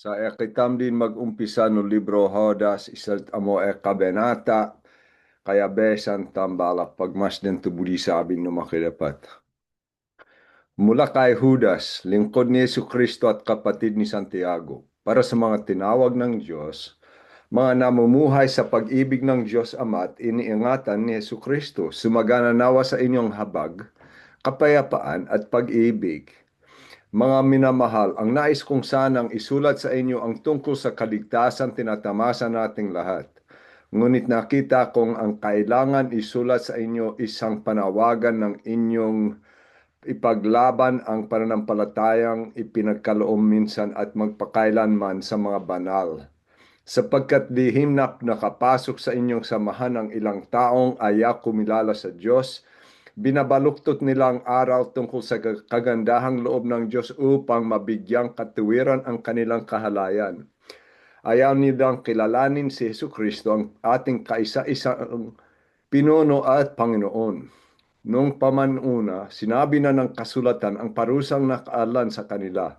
Sa ekitam din mag-umpisa no libro Hodas isat amo kabenata kaya besan tambalak pagmas din tubuli sabing no makidapat. Mula kay Judas, lingkod ni Yesu Kristo at kapatid ni Santiago, para sa mga tinawag ng Diyos, mga namumuhay sa pag-ibig ng Diyos Ama at iniingatan ni Yesu Kristo, sumagana nawa sa inyong habag, kapayapaan at pag-ibig. Mga minamahal, ang nais kong sanang isulat sa inyo ang tungkol sa kaligtasan tinatamasa nating lahat. Ngunit nakita kong ang kailangan isulat sa inyo isang panawagan ng inyong ipaglaban ang pananampalatayang ipinagkaloob minsan at magpakailanman sa mga banal. Sapagkat lihim na nakapasok sa inyong samahan ang ilang taong ayak kumilala sa Diyos, binabaluktot nilang aral tungkol sa kagandahang loob ng Diyos upang mabigyang katuwiran ang kanilang kahalayan. Ayaw nilang kilalanin si Yesu Kristo ang ating kaisa-isang pinuno at Panginoon. Noong pamanuna, sinabi na ng kasulatan ang parusang nakaalan sa kanila.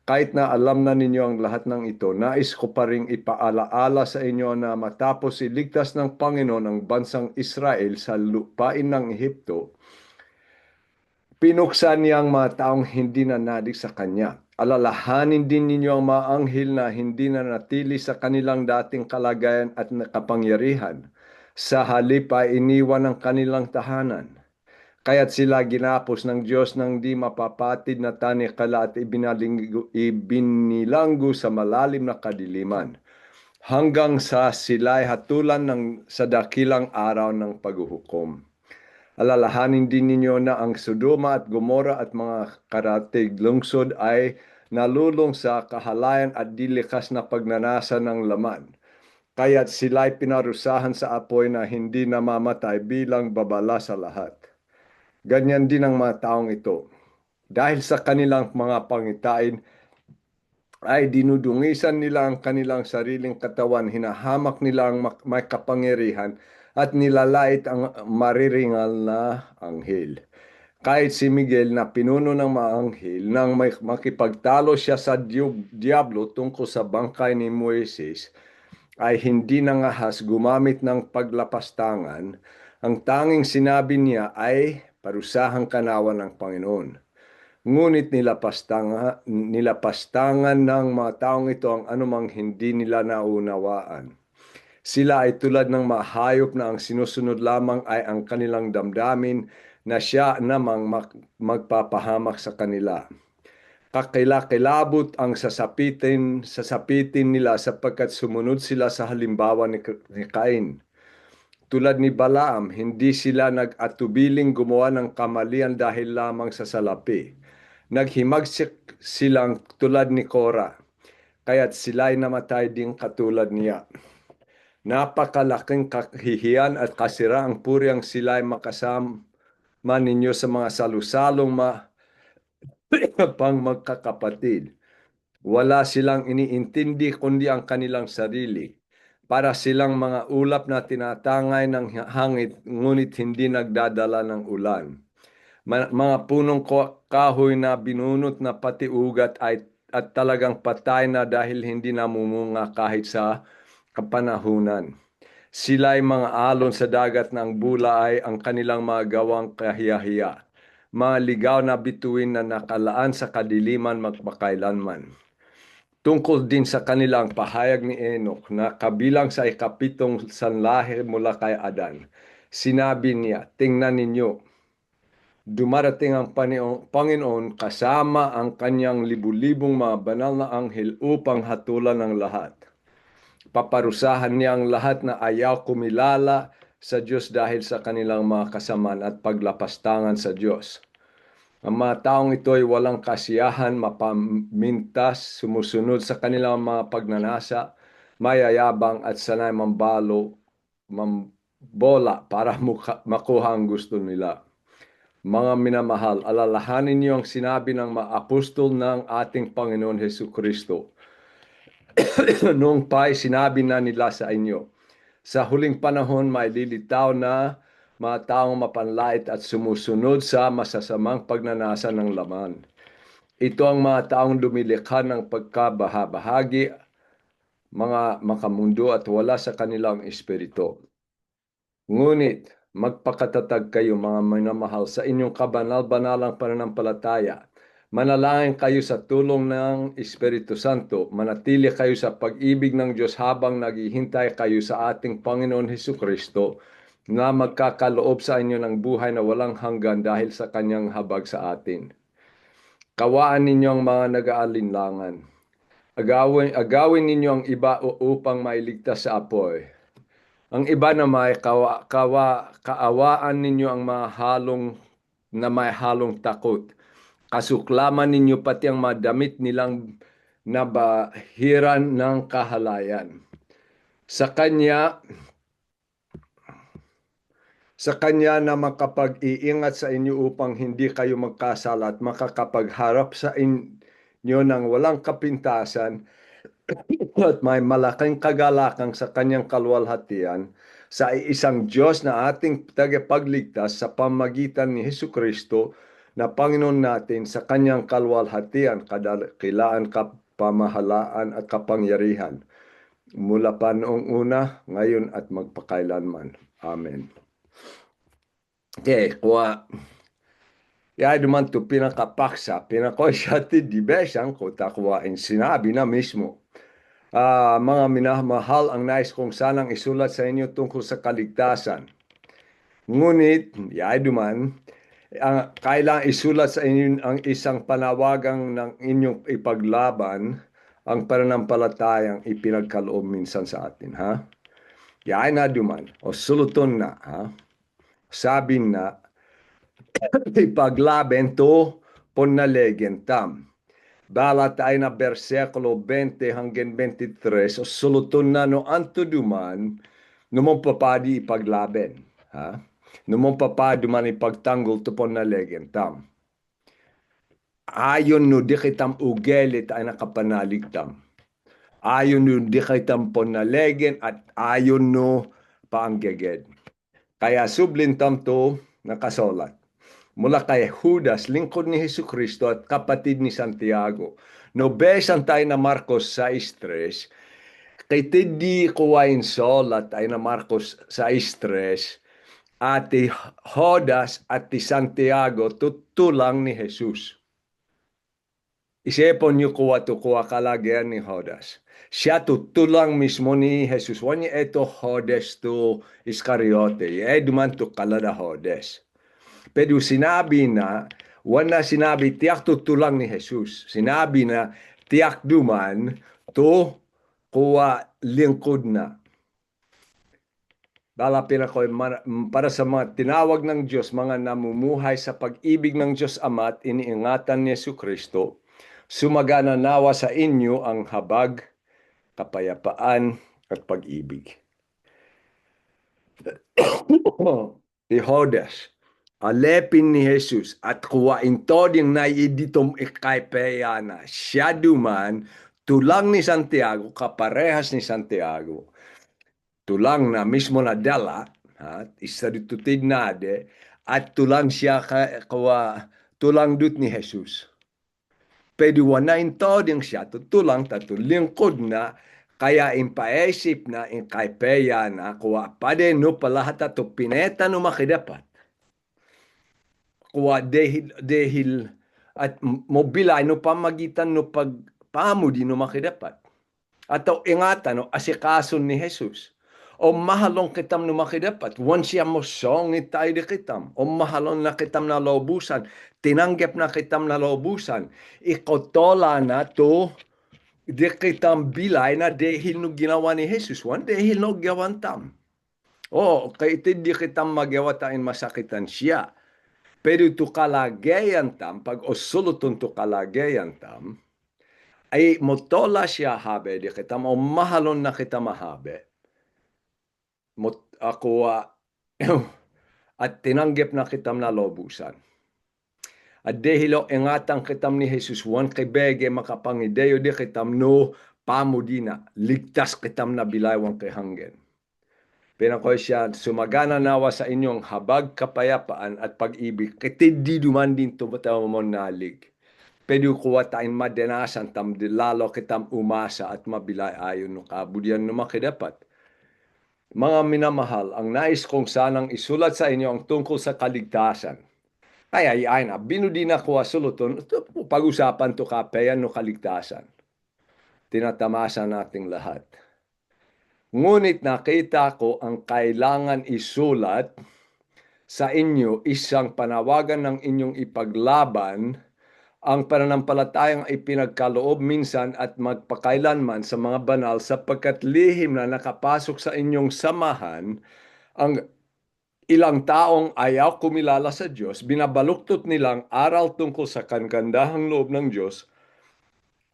Kahit na alam na ninyo ang lahat ng ito, nais ko pa ring ipaalaala sa inyo na matapos iligtas ng Panginoon ang bansang Israel sa lupain ng Ehipto, pinuksan niya ang mga taong hindi nanadig sa Kanya. Alalahanin din ninyo ang mga anghel na hindi na natili sa kanilang dating kalagayan at kapangyarihan. Sa halip ay iniwan ang kanilang tahanan. Kaya't sila ginapos ng Diyos ng di mapapatid na tanikala at ibinilanggo sa malalim na kadiliman, hanggang sa sila'y hatulan sa dakilang araw ng paghuhukom. Alalahanin din ninyo na ang Sodoma at Gomora at mga karatig lungsod ay nalulong sa kahalayan at dilikas na pagnanasa ng laman. Kaya't sila'y pinarusahan sa apoy na hindi namamatay bilang babala sa lahat. Ganyan din ang mga taong ito. Dahil sa kanilang mga pangitain, ay dinudungisan nila ang kanilang sariling katawan, hinahamak nila ang may kapangyarihan at nilalait ang mariringal na anghel. Kahit si Miguel na pinuno ng mga anghel, nang makipagtalo siya sa Diablo tungkol sa bangkay ni Moises, ay hindi nangahas gumamit ng paglapastangan. Ang tanging sinabi niya ay parusahang kanawan ng Panginoon. Ngunit nilapastangan ng mga taong ito ang anumang hindi nila naunawaan. Sila ay tulad ng mahayop na ang sinusunod lamang ay ang kanilang damdamin, na siya namang magpapahamak sa kanila. Kakilakilabot ang sasapitin nila sapagkat sumunod sila sa halimbawa ni Cain. Tulad ni Balaam, hindi sila nag-atubiling gumawa ng kamalian dahil lamang sa salapi. Naghimagsik silang tulad ni Kora, kaya't sila'y namatay ding katulad niya. Napakalaking kahihiyan at kasiraang puri ang sila'y makasama ninyo sa mga salusalong pang magkakapatid. Wala silang iniintindi kundi ang kanilang sarili. Para silang mga ulap na tinatangay ng hangit ngunit hindi nagdadala ng ulan. Mga punong kahoy na binunot na pati ugat at talagang patay na dahil hindi namumunga kahit sa kapanahunan. Sila'y mga alon sa dagat ng bula ay ang kanilang mga gawang kahiyahiya. Mga ligaw na bituin na nakalaan sa kadiliman magpakailanman. Tungkol din sa kanilang pahayag ni Enoch na kabilang sa ikapitong sanlahi mula kay Adan, sinabi niya, tingnan ninyo, dumarating ang Panginoon kasama ang kanyang libu-libong mga banal na anghel upang hatulan ang lahat. Paparusahan niya ang lahat na ayaw kumilala sa Diyos dahil sa kanilang mga kasamaan at paglapastangan sa Diyos. Ang mga taong ito ay walang kasiyahan, mapamintas, sumusunod sa kanilang mga pagnanasa, mayayabang at sanay mambola para makuha ang gusto nila. Mga minamahal, alalahanin niyo ang sinabi ng mga apostol ng ating Panginoon Hesu Kristo. Noong pa'y sinabi na nila sa inyo, sa huling panahon may lilitaw na mga taong mapanlait at sumusunod sa masasamang pagnanasa ng laman. Ito ang mga taong lumilikha ng pagkabahabahagi, mga makamundo at wala sa kanilang espiritu. Ngunit magpakatatag kayo mga minamahal sa inyong kabanal-banalang pananampalataya. Manalangin kayo sa tulong ng Espiritu Santo. Manatili kayo sa pag-ibig ng Diyos habang naghihintay kayo sa ating Panginoon Hesukristo na magkakaloob sa inyo ng buhay na walang hanggan dahil sa kanyang habag sa atin. Kawaan ninyo ang mga nag-aalinlangan. Agawin ninyo ang iba upang mailigtas sa apoy. Ang iba na may kaawaan ninyo ang may halong takot. Kasuklaman ninyo pati ang madamit nilang nabahiran ng kahalayan. Sa Kanya na makapag-iingat sa inyo upang hindi kayo magkasala at makakapagharap sa inyo ng walang kapintasan at may malaking kagalakang sa kanyang kaluwalhatian sa isang Diyos na ating tagapagligtas sa pamagitan ni Hesukristo na Panginoon natin sa kanyang kaluwalhatian, kadakilaan, kapamahalaan at kapangyarihan mula pa noong una, ngayon at magpakailanman. Amen. Okay, kuha. Jag man tu pinakapaksa, pinakosyati di besang ko takuwain sinabi na mismo. Mga minamahal, ang nais kong sanang isulat sa inyo tungkol sa kaligtasan. Ngunit, duman, kailangang isulat sa inyo ang isang panawagang ng inyong ipaglaban ang pananampalatayang ipinagkaloob minsan sa atin. Ha? Yaay na duman, o suluton na. Ha? Sabi na, ipaglaban to ponalegen tam. Balat ay na versikulo 20 hanggang 23, o suluton na no anto duman, numong papadi ipaglaben. Ha? Numong papadi duman ipagtanggol to ponalegen tam. Ayon no di kitam ugelit ay nakapanaligtam. Ayon no di kitam ponalegen at ayon no paanggeged. Kaya sublintam to nakasolat. Mula kay Judas, lingkod ni Hesukristo at kapatid ni Santiago. No besan tayo na Marcos 6:3, kay tidi kuwain solat ay na Marcos 6:3, at ti Judas at ti Santiago tutulang ni Jesus. Isipon niyo kuwa to kuwa kalagyan ni Judas. Siya tutulang mismo ni Jesus. Wanya ito Judas to Iscariote. Duman to kalada Judas. Pero sinabi na, wala sinabi tiyak tutulang ni Jesus. Sinabi na tiyak duman to kuwa lingkod na. Balapin ako para sa mga tinawag ng Diyos, mga namumuhay sa pag-ibig ng Diyos Ama at iniingatan ni Jesucristo, sumagana nawa sa inyo ang habag, kapayapaan at pag-ibig. Ihodes, alepin ni Jesus at kuwain to ding naiditom ikaypeyana. Siya duman, tulang ni Santiago, kaparehas ni Santiago. Tulang na mismo na dala, isa dito tidnade, at tulang siya tulang dut ni Jesus. Pero wanain to ding siya, tutulang tatulingkod na, kaya impaisip na inkaipeya na kuwa pade no palahat ato pineta no makidapat. Kuwa dehil at mobilay no pamagitan no pagpamudi no makidapat. Ataw ingatan no asikason ni Jesus. O mahalong kitam no makidapat. Once siya mo songit tayo di kitam. O mahalong na kitam na laubusan. Tinanggap na kitam na laubusan. Ikotola na to di kitam bilay na dahil no ginawa ni Jesus. Dahil no gawan tam. Kaya ito di kitam magawa tayong masakitan siya. Pero ito kalagayan tam, pag osuluton to kalagayan tam, ay motola siya habe, di kita mo mahalon na kita mahabe. Ako at tinanggap na kitam na lobusan. At dahil ingatang kitam ni Jesus, wan kay bege makapangideyo di kitam no pamudina, ligtas kitam na bilaywang kay hanggen. Pinakoy siya, sumagana nawa sa inyong habag, kapayapaan at pag-ibig. Kitid di duman din to mo nalig. Pwede kuha tayong madanasan tam lalo kitam umasa at mabilay ayon no kabudyan no makidapat. Mga minamahal, ang nais kong sanang isulat sa inyo ang tungkol sa kaligtasan. Kaya yan, binudi na ko suluton, pag-usapan to kapeyan no kaligtasan. Tinatamasa nating lahat. Ngunit nakita ko ang kailangan isulat sa inyo isang panawagan ng inyong ipaglaban ang pananampalatayang ipinagkaloob minsan at magpakailanman sa mga banal sapagkat lihim na nakapasok sa inyong samahan ang ilang taong ayaw kumilala sa Diyos, binabaluktot nilang aral tungkol sa kagandahang loob ng Diyos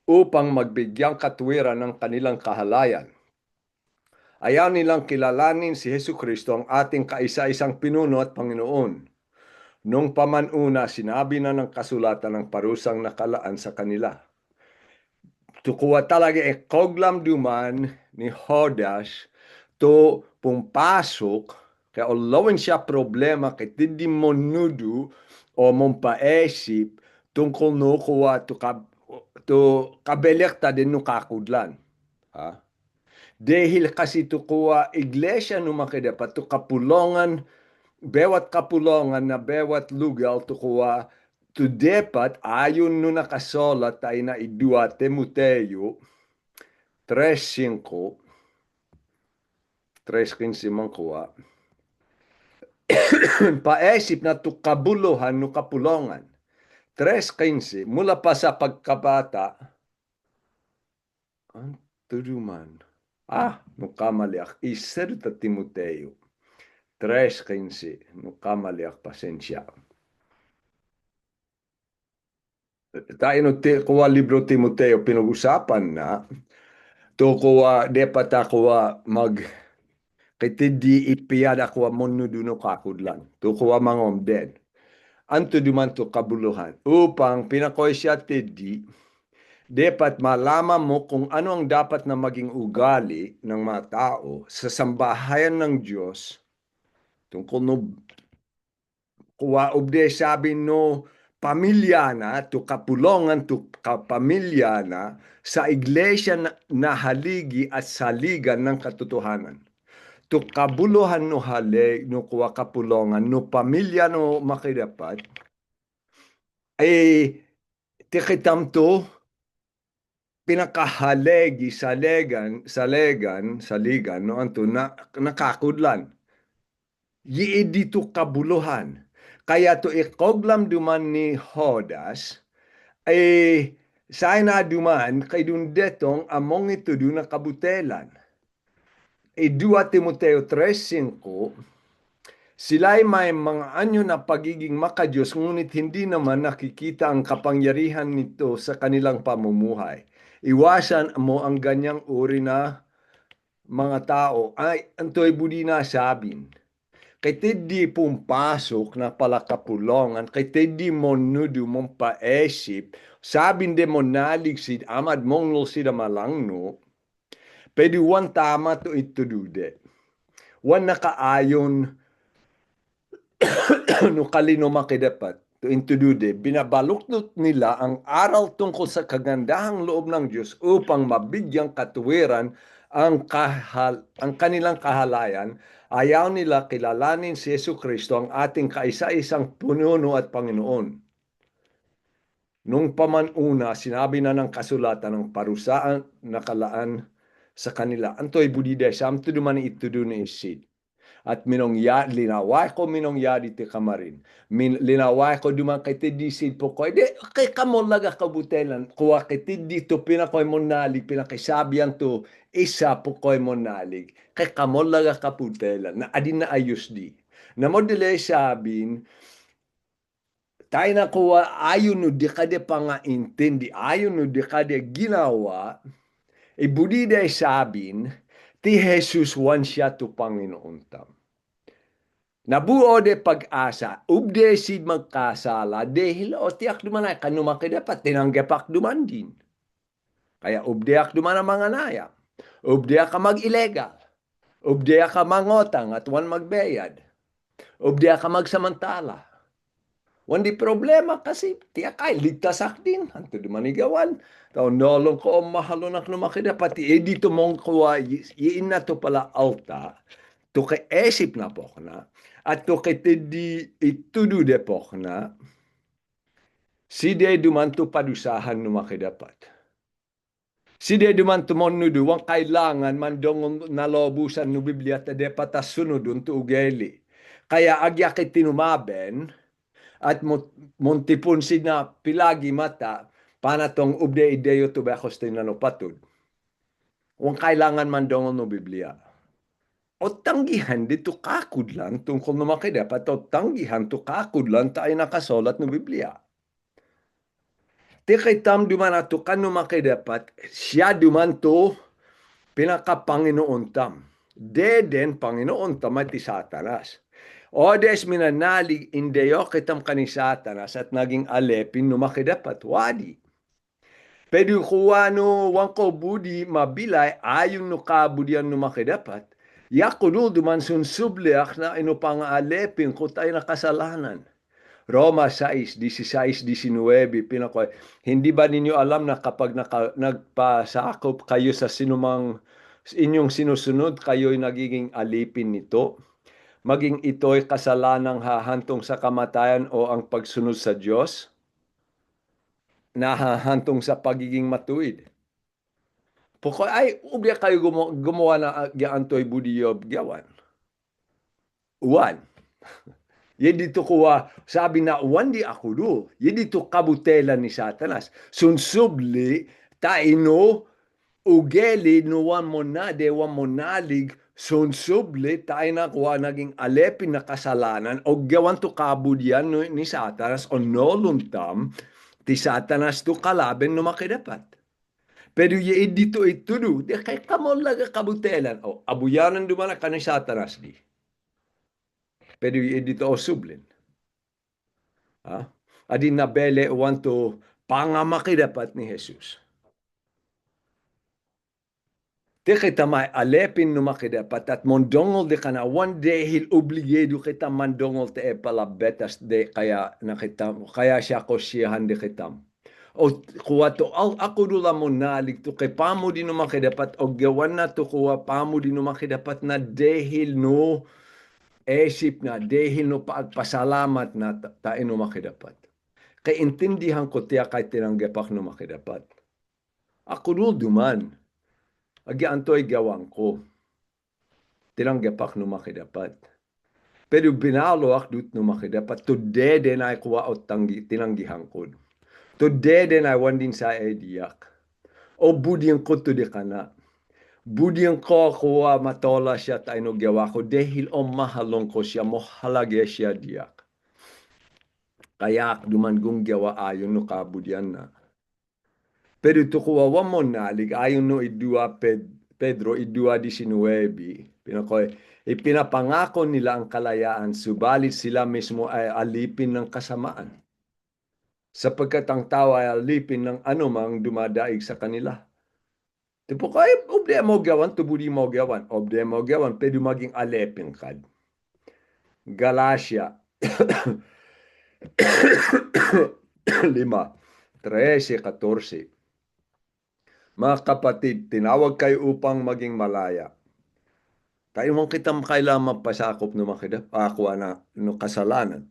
upang magbigyang katwiran ng kanilang kahalayan. Ayaw nilang kilalanin si Hesus Kristo ang ating kaisa-isang pinuno at Panginoon. Nung pamanuna, sinabi na ng kasulatan ng parusang nakalaan sa kanila. Tukuha talaga koglam duman ni Hodas to pumpasok kaya ulawin siya problema kay hindi mo nudu o mong paesip tungkol no kuha to kabelekta din no kakudlan. Ha? Dahil kasi to kuha iglesia no makidapat to kapulongan bewat kapulongan na bewat lugar to kuha to dapat ayon no nakasolat tayo na idua Timoteo 3:5 3:15 man kuha paesip na to kabuluhan no kapulongan 3:15 mula pa sa pagkabata ang tuduman no kamaliak iserta Timoteo 3:15 no kamaliak pasensya tayo no kuha libro Timoteo pinag-usapan na to kuha dapat kuha mag kiti di ipiyada kuha monuduno kakudlan to kuha mangom den anto duman to kabuluhan upang pinakoy siya tedi dapat malaman mo kung ano ang dapat na maging ugali ng mga tao sa sambahayan ng Diyos tungkol no kuha ubde sabi no pamilya na to kapulongan to kapamilya na sa iglesia na haligi at saligan ng katotohanan. To kabuluhan no hali no kuha kapulongan no pamilya no makidapat tikitam to pinakahalegi saligan no anto na nakakudlan yi dito kabuluhan kaya to ikoglam duman ni Hodas say na duman kay dun detong among ito dun nakabutelan 2 Timoteo 3:5 sila'y may mga anyo na pagiging makadiyos ngunit hindi naman nakikita ang kapangyarihan nito sa kanilang pamumuhay. Iwasan mo ang ganyang uri na mga tao ay antoy budi na sabin kay tedi pumpasok na pala kapulongan, kay tedi mo nudu mong paesip, sabin de mo naligsid, amad mong lo sida malangno, pwede wan tama to itudude. Wan nakaayon no kalino makidapat to intudude, binabaluktot nila ang aral tungkol sa kagandahang loob ng Diyos upang mabigyang katuwiran ang kanilang kahalayan. Ayaw nila kilalanin si Yesu Kristo ang ating kaisa-isang pununo at Panginoon. Nung pamanuna, sinabi na ng kasulatan ng parusaan nakalaan sa kanila. Antoy budide, samto duman itudu ni isid. At linaway ko minong yadi ti kamarin. Linaway ko duman kay ti disid po ko. Kay kamo laga kabutelan. Kuha kay ti dito pinakoy mo nalig, pinakaisabihan to isa po ko'y monalig, kay kamolaga kaputela, na adin na ayos di. Na mo dili sabin, tayo na kuha, ayon no di kade pa nga intindi, ayon no di kade ginawa, ibudi day sabin, ti Jesus wan siya to Panginoon tam. Nabuo de pag-asa, ubde sid magkasala, dahil o tiyak duman ay kanumaki dapat, tinanggapak duman din. Kaya ubdeak duman ang mga naya. Ubdeya ka mag-illegal. Ubdeya ka mangotang at wan magbayad. Ubdeya ka magsamantala. Wandi problema kasi tiyak ay ligtasak din. Hanto di manigawan. Tao nolong ko mahalonak no makida pati dito mong kuwa iin na to pala alta. To kay esip na po na. At to kay di itudu de po na. Si de dumanto padusahan no makidapat. Si de dumanto mon nudu wang kailangan mandong nalobusan no Biblia ta de patas sunod unto ugeli. Kaya agyakit tinumaben at montipon sina pilagi mata panatong ubde ideyo to bakos tinano patud. Wang kailangan mandong no Biblia. O tanggihan dito kakudlan tungkol na makidapat o tanggihan to kakudlan tayo nakasolat no Biblia. Ti kay tam duman ato kan no makidapat siya duman to pinaka-Panginoon tam. Deden Panginoon tam at ti Satanas. O des minanalig indeyo kitam kani Satanas at naging alepin no makidapat wadi. Pero kuwa no wangko budi mabilay ayon no kabudian no makidapat. Yakuno duman sunsubliak na ino pang-alepin ko tayo nakasalanan. Roma 6:16-19 pinako. Hindi ba ninyo alam na kapag nagpasakop kayo sa sinumang inyong sinusunod, kayo'y nagiging alipin nito? Maging ito'y kasalanang hahantong sa kamatayan o ang pagsunod sa Diyos? Nahahantong sa pagiging matuwid. Poko ay ubya kayo gumawa na antoy budiyob gawan. Uwan. Yedito kuwa sabi na uwan di ako do. Yedito kabutelan ni Satanas. Sunsubli taino ugeli no wan mo na dewa mo nalig sunsubli tayo na kuwa naging alepin na kasalanan o gawan to kabudyan ni Satanas o noluntam ti Satanas to kalaben no makidapat. Pero ye dito ito do, di kay kamon laga kabutelan. O abuyanan dumana ka ni Satanas di. Pero ye dito o sublin. Ha? Adi nabele wanto pangamakidapat ni Jesus. Di kita may alepin no makidapat at mondongol di ka na one day he'll obligado kita mandongol te palabetas de kaya nakita kaya siya ko siyahan di kitam. O kuwa to ako dula mo nalig to kay pamo di no makidapat o gawan na to kuwa pamo di no makidapat na dehil no esip na dehil no pagpasalamat na tayo no makidapat. Kay intindihan ko tiya kay tinanggapak no makidapat. Ako dul duman. Agi antoy gawang ko. Tinanggapak no makidapat. Pero binalo akdut no makidapat. To dede na kuwa o tinanggihan ko. To dede na wandin sa ediyak. O budiyang ko to di kana. Budiyang ko kuwa matola siya tayo no gawa ko. Dahil o mahalong ko siya mo halage siya diyak. Kaya duman kong gawa ayon no kabudyan na. Pero ito kuwa mo nalig ayon no idua Pedro idua 19. Pinakoy ipinapangako nila ang kalayaan subalit sila mismo ay alipin ng kasamaan. Sapagkat ang tao ay alipin ng anumang dumadaig sa kanila. Tipo kay obde mo gawan tubudi mo gawan obde mo gawan pwede maging alipin kad. Galatia 5:13-14. Mga kapatid, tinawag kayo upang maging malaya. Tayo mong kitam kailangan magpasakop no makidapakwa na no kasalanan.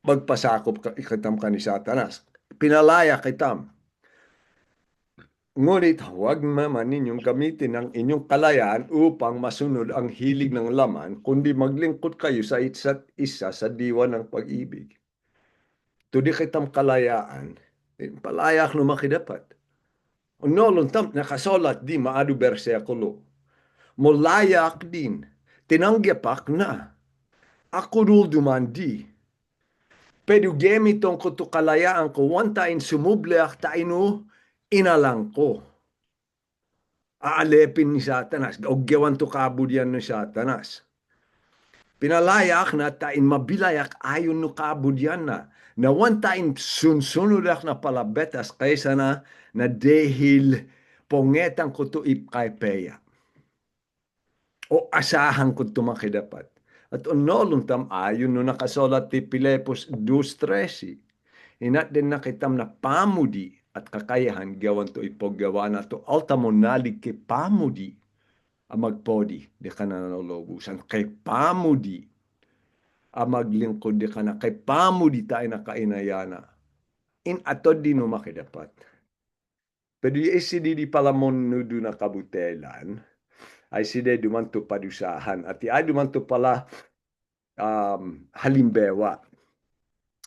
Magpasakop kitam ka ni Satanas. Pinalaya kitam. Ngunit huwag naman ninyong gamitin ang inyong kalayaan upang masunod ang hilig ng laman, kundi maglingkod kayo sa isa't isa sa diwa ng pag-ibig. Tudi kitam kalayaan, palayak no makidapat. Nolong tam nakasolat di maadu bersekulo. Molayak din, tinanggapak na. Ako dul dumandi. Pero gemitong ko to kalayaan ko, wantain sumubleak taino, inalang ko. Aalepin ni Satanas, ogyawan to kabudyan ni Satanas. Pinalayak na tain mabilayak ayon no kabudyan na. Na wantain sunsunudak na palabetas kaysa na dehil pongetang ko to ipkaypeya. O asahan ko tumakidapat. At onolon tam ayon no nakasolat ti Pilepos 2:13. Inat din nakitam na pamudi at kakayahan gawan to ipoggawa na to alta mo nalig kay pamudi ang magpodi di ka na nanolobusan kay pamudi ang maglingkod di ka na kay pamudi tayo na kainayana in atod di no makidapat. Pero isi di palamon nudo na kabutelan ay side dumanto padusahan at ay dumanto pala halimbawa.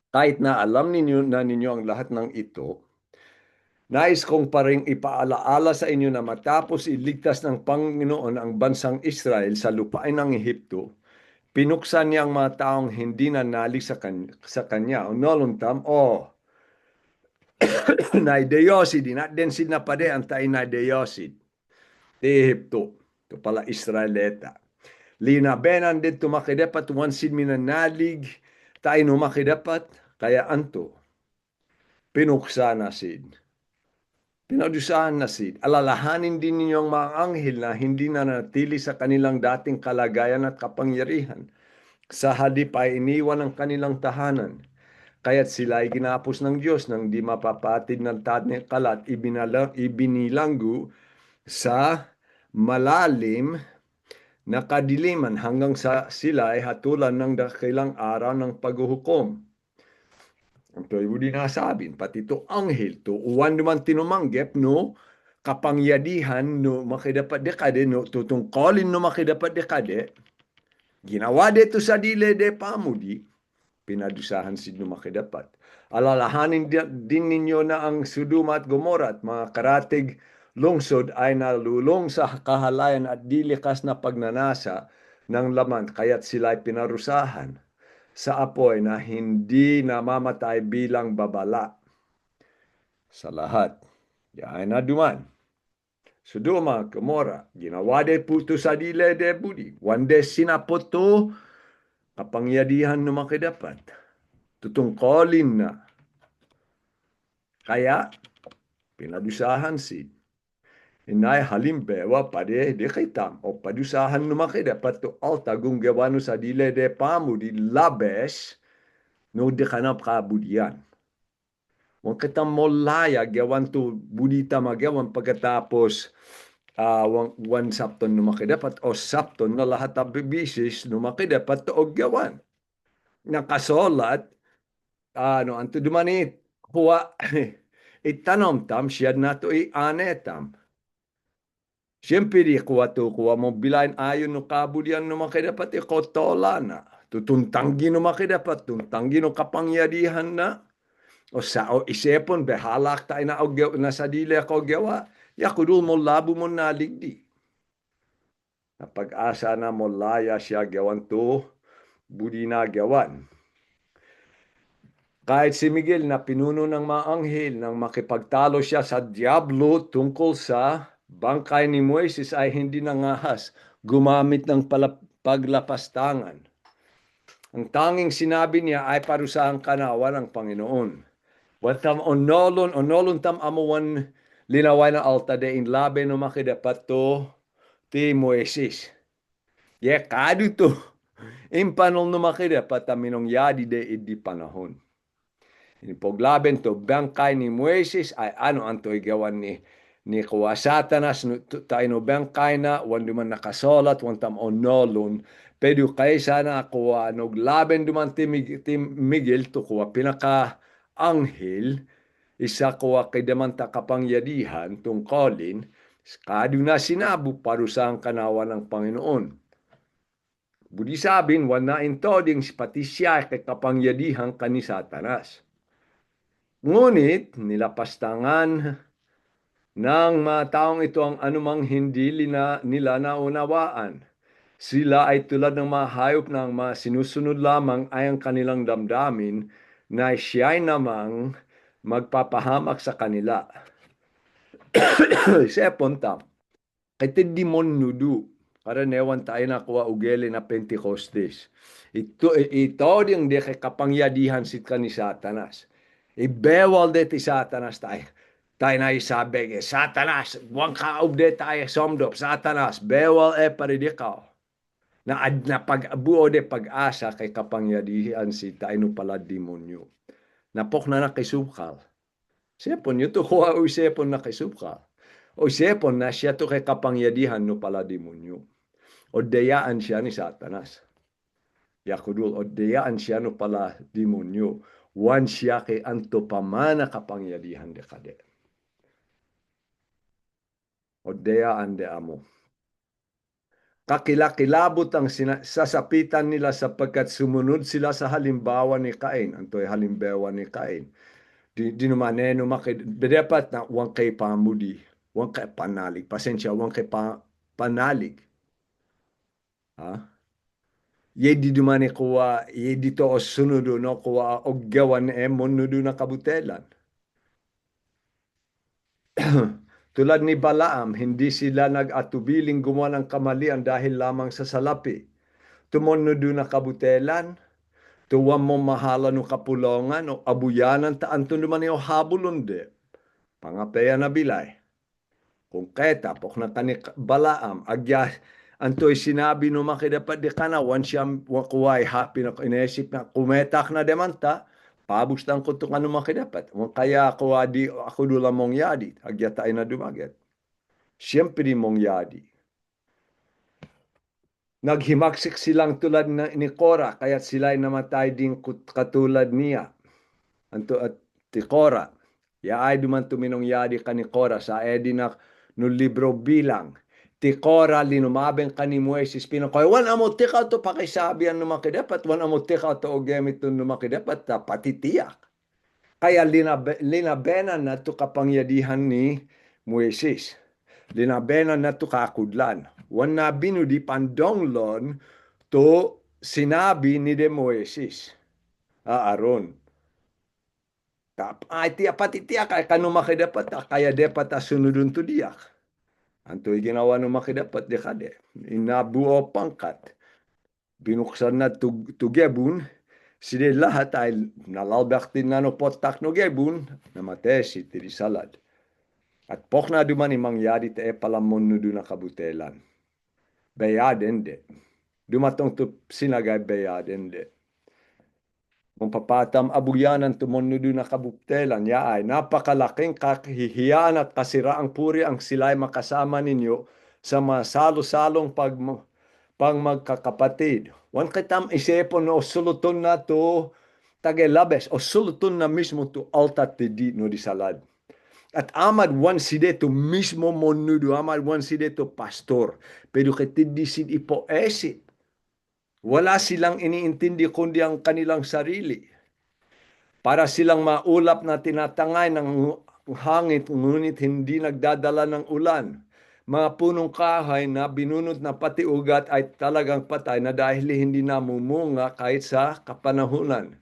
Kahit na alam ninyo ang lahat ng ito, nais kong paring ipaalaala sa inyo na matapos iligtas ng Panginoon ang bansang Israel sa lupain ng Ehipto, pinuksan niya ang mga taong hindi nanali sa kanya. Nolontam, naideyosid, din sinapade ang tayo naideyosid. Ti Ehipto, ito pala Israeleta. Linabenan din tumakidapat, wansin minanalig, tayo numakidapat, kaya anto, pinuksa na sid. Pinadusahan na sid. Alalahanin din ninyo ang mga anghel na hindi na natili sa kanilang dating kalagayan at kapangyarihan. Sa halip ay iniwan ang kanilang tahanan. Kaya't sila ay ginapos ng Diyos nang di mapapatid ng tatning kalat, ibinilanggo sa malalim na kadiliman hanggang sa sila ay hatulan ng dakilang araw ng paghuhukom. Ito ay di nasabin, pati ito anghel, to uwan naman tinumanggep, no, kapangyadihan, no, makidapat dekade, no, tutungkolin, no, makidapat dekade, ginawa dito sa dile de pamudi, pinadusahan si no makidapat. Alalahanin din ninyo na ang Sodoma at Gomora at mga karatig lungsod ay nalulong sa kahalayan at dilikas na pagnanasa ng laman, kaya't sila ay pinarusahan sa apoy na hindi namamatay bilang babala sa lahat. Yan na duman. Sodoma, Gomora, ginawa de puto sa dile de budi. Wande sinapot to, kapangyadihan na makidapat. Tutungkolin na. Kaya, pinadusahan si inay halimbawa pade de kitam o padusahan no makidapat to alta gung gawano sa dile de pamudi labes no de kanap kabudian. Huwag kitang molaya gawan to budita magawan pagkatapos wan sapton no makidapat o sapton na lahat ng bibisis no makidapat to og gawan. Nakasolat, anto dumanit, huwa, itanom tam siya na to anetam. Siyempre di kuwa mo bilain ayon no kabudian no makidapat kotola na. Tutuntanggi no makidapat, tuntanggi no kapangyarihan na. O sa o isepon, behalak tayo na sa dili ako gawa. Yakudul mo labo mo naligdi. Napag-asa na mo laya siya gawan to, budi na gawan. Kahit si Miguel na pinuno ng mga anghel nang makipagtalo siya sa Diablo tungkol sa bangkay ni Moises ay hindi nangahas, gumamit ng paglapastangan. Ang tanging sinabi niya ay parusahan kanawan ng Panginoon. Watam onolon tam amuan linaway na alta de in labe no makidapat to ti Moises. Ye kadu to impanol no makidapat aminong yadi de idi panahon. Inipoglaben to bangkay ni Moises ay ano anto igawan ni kuwa Satanas tayo no bangkay na wando man nakasolat wantam onolon pero kay sana kuwa noglaben duman ti Miguel to kuwa pinaka anghel isa kuwa kay damanta kapangyadihan tungkolin kadu na sinabu parusang kanawan ng Panginoon. Budi sabin wana into ding pati siya kay kapangyadihan kani Satanas. Ngunit nilapastangan ng mga taong ito ang anumang hindi nila naunawaan. Sila ay tulad ng mga hayop na mga sinusunod lamang ay ang kanilang damdamin na siya'y namang magpapahamak sa kanila. Seponta, kaya dimon nudu, para newan tayo na kuwa ugeli na Pentecostes. Ito yung di kay kapangyadihan sit ka ni Satanas. Ibewal de ti Satanas tayo. Tayo na isabi, Satanas, buwang kaob de tayo somdop, Satanas, bewal paridikaw. na pag-abuo de pag-asa kay kapangyarihan si taino pala demonyo. Napok na nakisukal. Sepon yun to kuha o sepon nakisukal. O sepon na siya to kay kapangyarihan no pala demonyo. O dayaan siya ni Satanas. Yakudul, o dayaan siya no pala demonyo. Wan siya kay anto pamana kapangyarihan de kade. O dayaan de amo. Kakilakilabot ang sasapitan nila sapagkat sumunod sila sa halimbawa ni Cain. Anto'y halimbawa ni Cain. Di naman makid. Dapat na wang kay pamudi. Wang kay panalig. Pasensya, wang kay panalig. Ha? Ye di dumani kuwa, ye dito o sunudo no kuwa o gawan monudo na kabutelan. Tulad ni Balaam, hindi sila nag-atubiling gumawa ng kamalian dahil lamang sa salapi. Tumunudo na kabutelan, tuwa mo mahala no kapulongan o abuyanan taan to naman o habulunde. Pangapeya na bilay. Kung kaya tapok na kani Balaam, agya antoy sinabi no makidapat di kanawan siyang wakuway happy na inesip na kumetak na demanta, pabustan ko itong ano makidapat. Kaya ako adi ako dula mong yadi, agya tayo na dumagat. Siyempre mong yadi. Naghimaksik silang tulad ni Korah, kaya sila'y namatay din katulad niya. Anto at ti Korah. Ya ay duman tuminong yadi ka ni Korah sa edinak no libro bilang. Ti Korah linumabeng ka ni Moises pinakoy. Wan amo tikaw to pakisabihan no makidapat. Wan amo tikaw to ogemit no makidapat. Patitiyak. Kaya linabenan na to kapangyadihan ni Moises. Linabenan na to kakudlan. Wan na binudi pandonglon to sinabi ni de Moises. Aaron. Ay tiya patitiyak ay kanu makidapat kaya dapat sunudun to diyak. Anto'y ginawa no makidapat di kade. Inabuo pangkat. Binuksan na tugebun. Sila lahat ay nalalbaktin na no potak no gebun. Namatay si tirisalad. At pok na duman imang yadi te palamon no na kabutelan. Bayaden de. Dumatong to sinagay bayaden de. Kung papatam abuyanan tumunudo na kabuktelan, ya ay napakalaking kahihiyaan at kasiraang puri ang sila'y makasama ninyo sa masalo-salong pang magkakapatid. Wan kitam isipon no suluton na to tagelabes o suluton na mismo to altat di no di salad. At amad wan side to mismo monudo, amad wan side to pastor. Pero kitid di sid ipo esit. Wala silang iniintindi kundi ang kanilang sarili. Para silang maulap na tinatangay ng hangit ngunit hindi nagdadala ng ulan. Mga punong kahoy na binunot na pati ugat ay talagang patay na dahil hindi namumunga kahit sa kapanahunan.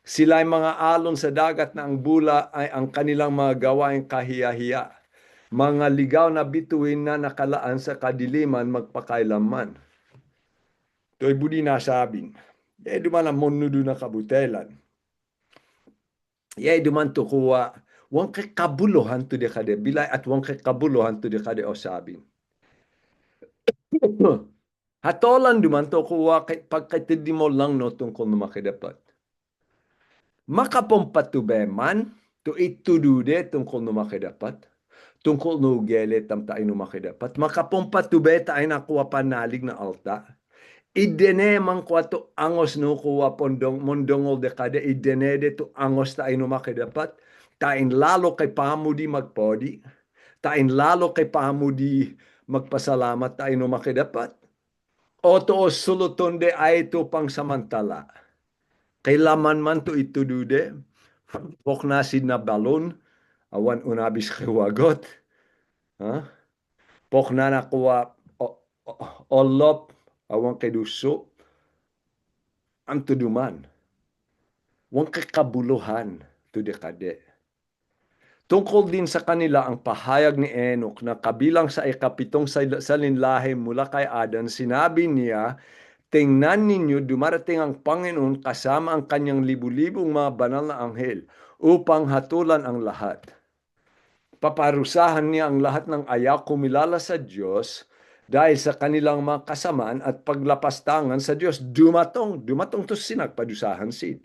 Sila ay mga alon sa dagat na ang bula ay ang kanilang mga gawaing kahiya-hiya. Mga ligaw na bituin na nakalaan sa kadiliman magpakailanman. To'y budi nasabing, duman ang monudo na kabutelan. Duman to kuwa, wang kay kabulohan to de kade, bilay at wang kay kabulohan to de kade o sabing. Hatolan duman to kuwa, pagkatindi mo lang no tungkol na makidapat. Makapompatube man, to itudude tungkol na makidapat. Tungkol no gele tam tayo no makidapat. Makapompatube tayo na kuwa panalig na alta. Idene man kwato angos no kuwa pondong mondongol de kada idene de to angos ta ino makidapat tain lalo kay pamudi magpodi tain lalo kay pamudi magpasalamat ta ino makidapat o to suluton de ay to pang samantala kailaman man to itudude pok nasid na balon awan unabis kiwagot ha pok na nakuha olop awang kay duso, ang tuduman. Wang kay kabuluhan, to dekade. Tungkol din sa kanila ang pahayag ni Enoch na kabilang sa ikapitong salinlahi mula kay Adan, sinabi niya, tingnan ninyo dumarating ang Panginoon kasama ang kanyang libu-libong mga banal na anghel upang hatulan ang lahat. Paparusahan niya ang lahat ng ayaw kumilala sa Diyos Dahil sa kanilang mga kasamaan at paglapastangan sa Diyos, dumatong to sinagpadusahan sid.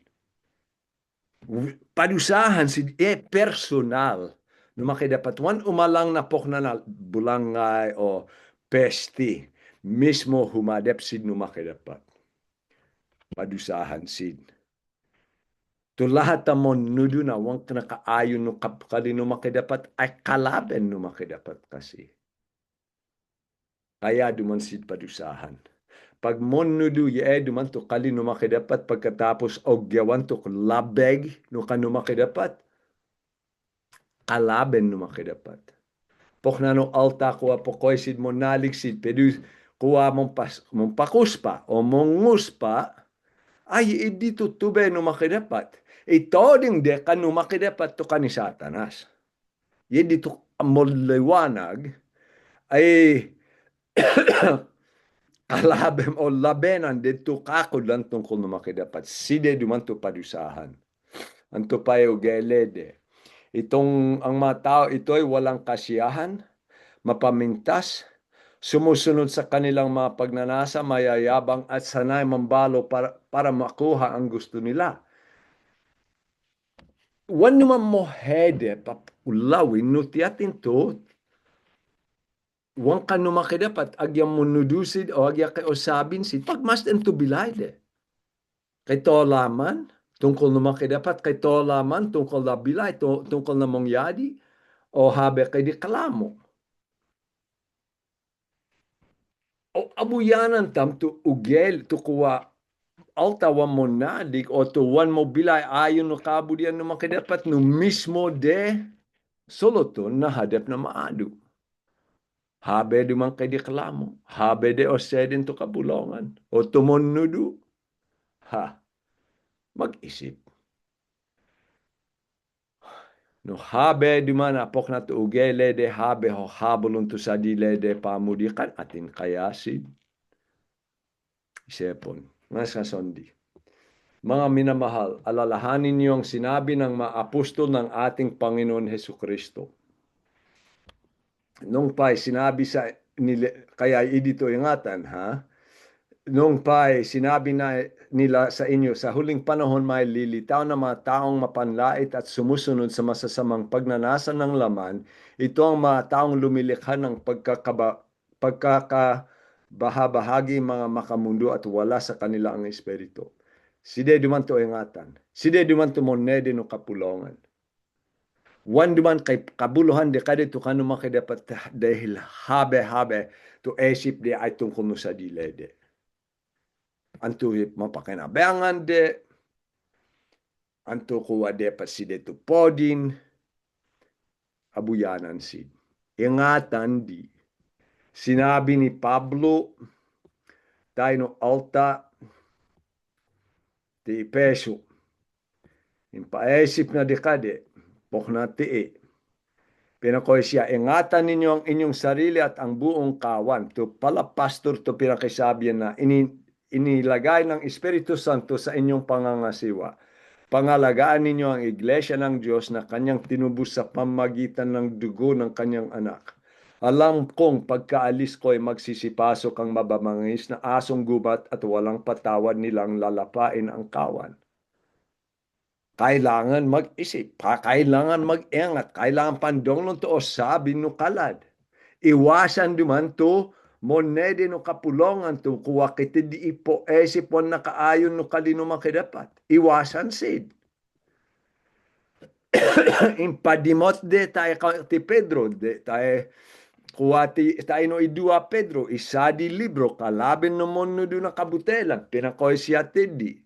Padusahan sid personal. No makidapat wan umalang na poknanal bulangay o pesti. Mismo humadep sid no makidapat. Padusahan sid. To lahat tamon nudo na wang nakaayon no kapkali no makidapat ay kalaben no makidapat kasi. Kaya duman sid padusahan. Pag monudu ye duman to kali no makidapat pagkatapos ogyawan to labeg no kanu makidapat kalaben no makidapat. Pok na no alta kuha pokoy sid mo nalig sid pedu kuha mong pakuspa o monguspa ay dito tube no makidapat. Ito ding de kanu makidapat to kani Satanas. Ye dito amoliwanag ay kalabem o labenan dito kakod lang tungkol no makidapat. Side dumanto padusahan. Anto payo gelede. Itong ang mga tao ito ay walang kasiyahan, mapamintas, sumusunod sa kanilang mga pagnanasa, mayayabang at sanay mambalo para makuha ang gusto nila. Wan naman mo hede papulawin no tiyatin to wan ka no makidapat agyam mo nudusid o agya kay osabin si pagmasdan to bilayde. Kay to laman tungkol no makidapat kay to laman tungkol na bilay tungkol na mongyadi o habe kay di kalamo. O abuyanan tam to ugel to kuwa alta wan mo nadik o to wan mo bilay ayon no kabudian no makidapat no mismo de soloton na hadap na maadu. Habe di man kay di kalamo. Habe de o sedin to kabulongan. O tumonudu. Ha, mag-isip. No habe di man apok na to ugele de habe ho habulon to sa dile de pamudikan atin kayasid. Isepon. Nga sondi. Mga minamahal, alalahanin niyo ang sinabi ng mga apostol ng ating Panginoon Hesus Kristo. Nung pa'y sinabi sa kaya idito ingatan ha. Nung pa'y sinabi na nila sa inyo sa huling panahon may lilitaw na mga taong mapanlait at sumusunod sa masasamang pagnanasa ng laman. Ito ang mga taong lumilikha ng pagkakabahabahagi mga makamundo at wala sa kanila ang espiritu. Side duman to ingatan. Side duman to monede no kapulongan. Wan duman kay kabuluhan de kade to kanu makidapat dahil habe to esip de ay tungkol no sa dilede. Anto mapakinabangan de anto kuwa de paside to podin abuyanan sid. Ingatan di. Sinabi ni Pablo tayo no alta ti Peso. Impaesip na dekade, pokna ti pinakoy siya, ingatan ninyo ang inyong sarili at ang buong kawan. To pala pastor to pinakasabihan na inilagay ng Espiritu Santo sa inyong pangangasiwa. Pangalagaan ninyo ang iglesia ng Diyos na kanyang tinubos sa pamagitan ng dugo ng kanyang anak. Alam kong pagkaalis ko ay magsisipasok ang mabamangis na asong gubat at walang patawad nilang lalapain ang kawan. Kailangan mag-isip, kailangan mag-ingat, kailangan pandonglon to o sabi no kalad. Iwasan duman to monede no kapulongan to kuwa kiti di ipo esip wan nakaayon no kalino makidapat. Iwasan sid. Impadimot de tayo ti Pedro, de tayo kuwa tayo no idua Pedro, isa di libro, kalabin no mono do na kabutelan, pinakoy siya tidi.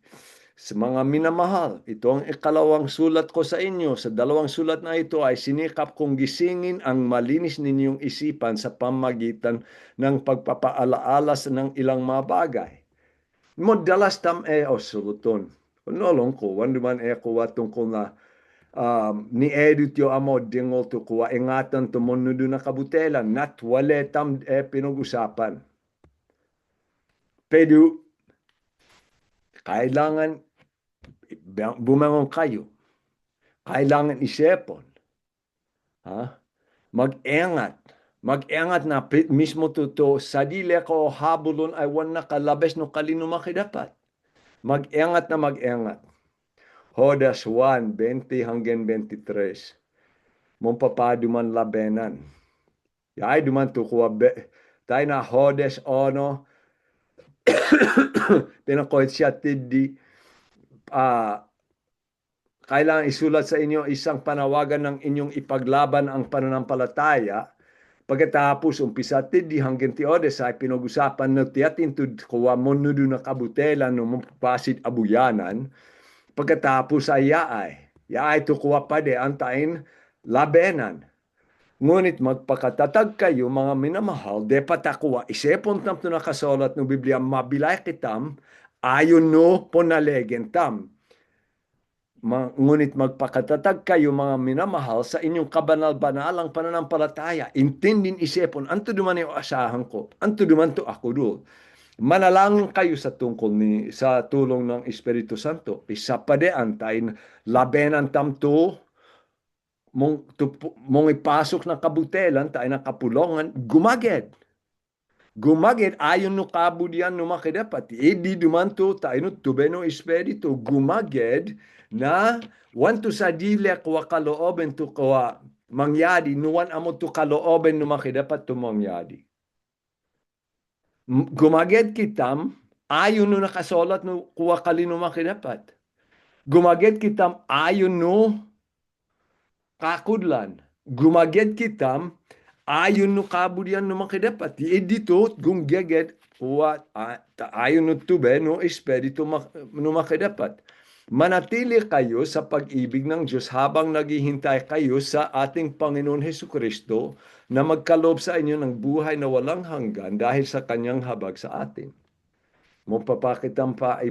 Sa mga minamahal, ito ang ikalawang sulat ko sa inyo. Sa dalawang sulat na ito ay sinikap kong gisingin ang malinis ninyong isipan sa pamagitan ng pagpapaalaala ng ilang mga bagay. Modalas tam suluton. Nolong ko, wanduman kuwa tungkol na ni edit yo amo dingol to kuwa ingatan to monudo na kabutelan. Nat wale tam pinag-usapan. Pero kailangan bumangon kayo. Kailangan isipon. Ha? Mag-ingat. Mag-iangat na mismo tuto sa dili ko habulon ay wan na kalabes no kalinuma kay dapat. Mag-iangat na mag-iangat. Hodas 1, 20 hanggang 23. Mong papaduman labenan. Yay duman to kuwa tayo na Hodes 1. Pinakoit siya tiddi. Kailangan isulat sa inyo isang panawagan ng inyong ipaglaban ang pananampalataya. Pagkatapos umpisa tiddi hanggang Hodes ay pinag-usapan na tiyatin to kuwa monudo na kabutelan no mapapasid abuyanan. Pagkatapos ay yaay to kuwa pa de antain labenan. Ngunit magpakatatag kayo mga minamahal, de patakuwa, isepon tam to nakasulat no Biblia, mabilay kitam, ayon no ponalegen tam. Ngunit magpakatatag kayo mga minamahal sa inyong kabanal-banalang pananampalataya. Intindin isipon, anto duman yung asahan ko, anto duman to ako doon. Manalangin kayo sa tungkol sa tulong ng Espiritu Santo. Isa pa de antayin, labenan tam to, mong ipasok na kabutelan, tayo na kapulongan, gumaged. Gumaged, ayon no kabudyan no makidapat. Di dumanto, tayo no tube no espiritu, gumaged na wanto sa dilek wa kalooben to kawa mangyadi, nuwan amo to kalooben no makidapat to mangyadi. Gumaged kitam, ayon no nakasolat no kuwa kalino makidapat. Gumaged kitam, ayon no kakudlan. Gumaged kitam, ayon no kabudyan no makidapat. Dito, gumaged, ayon no tube, no espiritu no makidapat. Manatili kayo sa pag-ibig ng Diyos habang naghihintay kayo sa ating Panginoon Hesukristo na magkaloob sa inyo ng buhay na walang hanggan dahil sa kanyang habag sa atin. Mapapakitam pa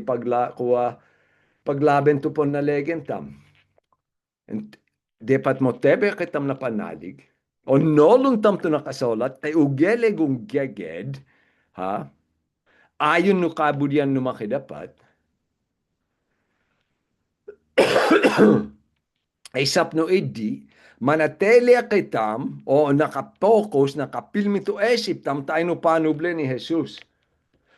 paglaben to po na legentam. Depat mo tebe kitam na panalig, o nolong tam to nakasolat, kay ugele gong geged, ha? Ayon no kabudyan no makidapat, isap no idi, manatelia kitam, o nakapokus, nakapilmi to esip, tam tayo no panuble ni Jesus.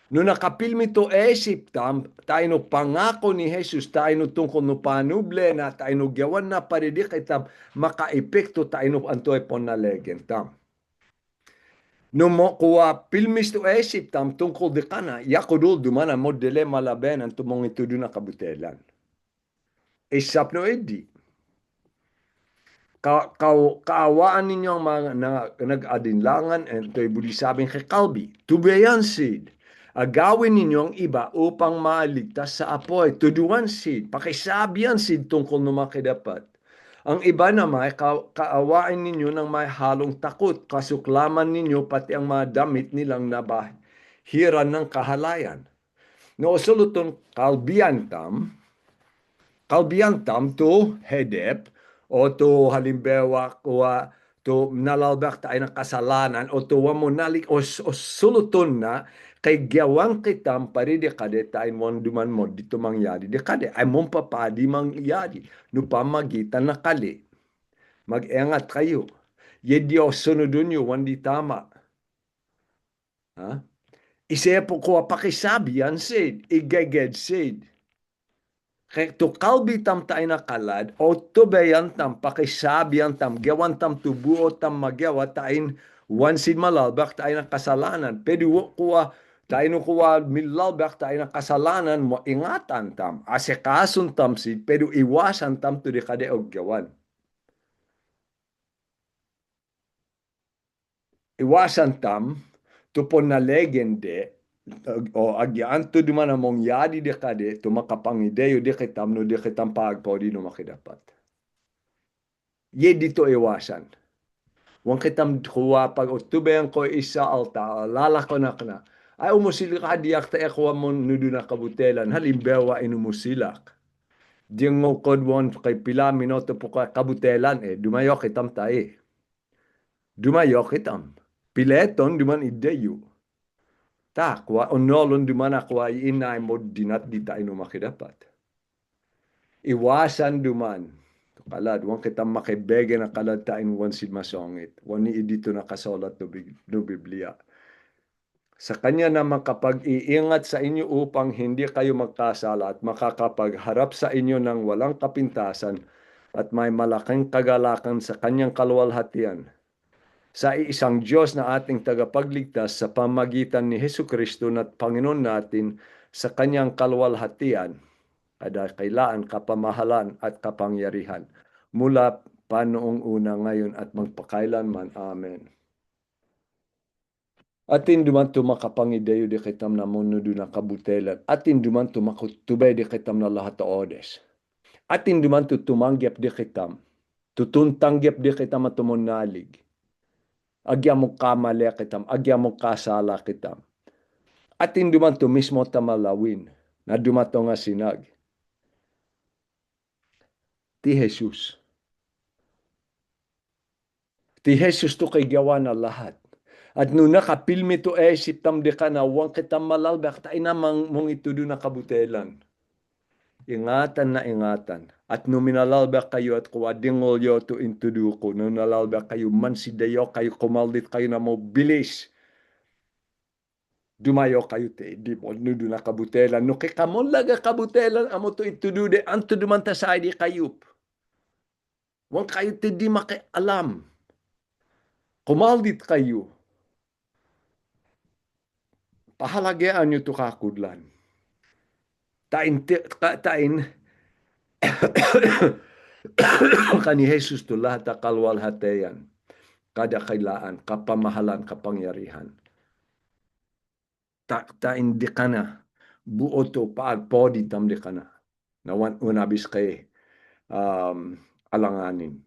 No nakapilmi to esip tam, tayo no pangako ni Jesus, tayo no tungkol no panuble na tayo no gawan na paridik itam, maka-epekto tayo no antoy pon na legend tam. No mo kuwa pilmis to esip tam tungkol di kana, yakudul dumana mo dele malaben ang tumong ito doon na kabutelan. Isap no edi. Kaawaan ninyo ang mga nag-adinlangan, ito'y budi sabing kay Kalbi, tubayan seed. Agawin ninyo ang iba upang maaligtas sa apoy. Tuduan seed, pakisabihan seed tungkol na makidapat. Ang iba naman, kaawain ninyo ng may halong takot, kasuklaman ninyo pati ang mga damit nilang nabahiran ng kahalayan. No suluton kalbiantam to hedep, o to halimbawa kuwa to nalalbak tayo ng kasalanan o to wamonalik o suluton na kay gawang kitam paride kade tayo mo duman mo dito mangyari di kade ay mong papadi mangyari no pamagitan na kali mag-engat kayo yedio sunodun nyo wandi tama ha isepo ko pakisabihan sid igaged sid kaya to kalbi tam tayo nakalad, o to bayan tam, pakisabihan tam, gawan tam tubuo tam magawa, tayo wansin malalbak tayo ng kasalanan. Pero kuwa, tayo no kuwa milalbak tayo ng kasalanan, mo ingatan tam, asikasun tam si, pero iwasan tam to di kade og gawan. Iwasan tam, tupon na legende, o agyaan to duman among yadi de kade to makapangideyo de kitam no de kitam pagpaw di no makidapat. Ye dito iwasan. Wang kitam kuwa pag utubayan ko isa alta lala ko na kana. Ay umusili ka diyak ta ekwa mo nudu na kabutelan halimbawa inumusilak. Diyang mo kodwon kay pila minuto po ka kabutelan dumayo kitam tae. Dumayo kitam. Pileton duman ideyo. Takwa onolon dumana kwa inay mo dinat di tayo makidapat. Iwasan duman Kalad, wan kita makibege na kalad tain wan sid masongit. Wan ni dito nakasulat no Biblia. Sa kanya na makapag-iingat sa inyo upang hindi kayo magkasala at makakapagharap sa inyo ng walang kapintasan at may malaking kagalakan sa kanyang kaluwalhatian. Sa isang Diyos na ating tagapagligtas sa pamagitan ni Hesu Kristo na Panginoon natin sa kanyang kaluwalhatian, kadakailaan, kapamahalan at kapangyarihan mula pa noong una, ngayon at magpakailanman. Amen. Atin dumanto makapangidayo di kitam na munudo na kabutelan. Atin dumanto makutubay di kitam na lahat odes. Atin dumanto tumanggap di kitam. Tutuntanggap di kitam at tumunalig. Agya mo kamali kitam. Agya mo kasala kitam. Atin dumanto mismo tamalawin. Na dumato nga sinag. Ti Jesus. Ti Jesus to kay gawa na lahat. At nung nakapilmi to sitam de ka na wang kita malalbak tayo namang mong itudo na kabutelan. Ingatan na ingatan. At nung minalalbak kayo at kuwadingol yo to intudo ko, nung nalalbak kayo mansidayo kayo kumaldit kayo na mo bilis. Dumayo kayo te, di mo nudo na kabutelan. No kay kamon laga kabutelan, amo to itudo de, anto dumanta sa di kayo. Wang kayo te di makialam. Kumaldit kayo. Pahalagyan nyo to kakudlan. Tain kani Jesus to lahat kalwalhatayan, kadakailaan, kapamahalan, kapangyarihan. Tain di ka na, buo to paagpodi tam di ka na. Nawan unabis kay alanganin.